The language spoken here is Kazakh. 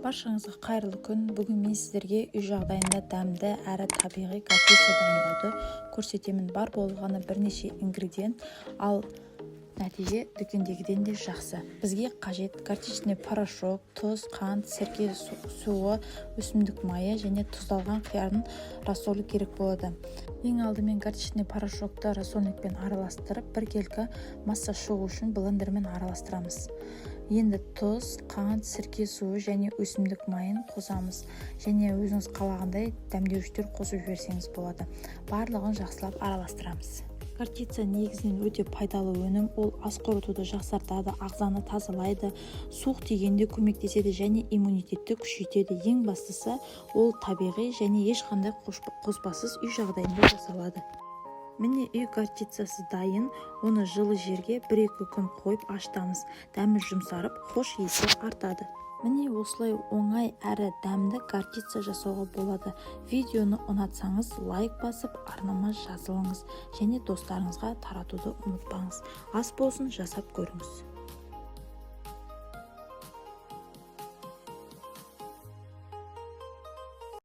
Баршаңызға қайырлы күн. Бүгін мен сіздерге үй жағдайында дәмді әрі табиғи горчица дайындауды көрсетемін. Бар болғаны бірнеше ингредиент, ал нәтиже дүкендегіден де жақсы. Бізге қажет горчичный порошок, тұз, қант, сірке суы, өсімдік майы және тұздалған қиярдың рассолы керек болады. Ең алдымен горчичный порошокты рассольникпен араластырып, 1 келі масса шығу үшін блендермен араластырамыз. Енді тұз, қант, сірке суы және өсімдік майын қосамыз. Және өзіңіз қалағандай дәмдеуіштер қосып жіберсеңіз болады. Барлығын жақсылап араластырамыз. Горчица негізінен өте пайдалы өнім. Ол ас қорытуды жақсартады, ағзаны тазалайды, суық тигенде көмектеседі және иммунитетті күшейтеді. Ең бастысы, ол табиғи және ешқандай қоспасыз үй жағдайында жасалады. Міне үй горчицасы дайын. Оны жылы жерге 1-2 күн қойып ашытамыз. Дәмі жұмсарып, хош иісі артады. Міне осылай оңай әрі дәмді горчица жасауға болады. Видеоны ұнатсаңыз лайк басып, арнама жазылыңыз және достарыңызға таратуды ұмытпаңыз. Ас болсын, жасап көріңіз.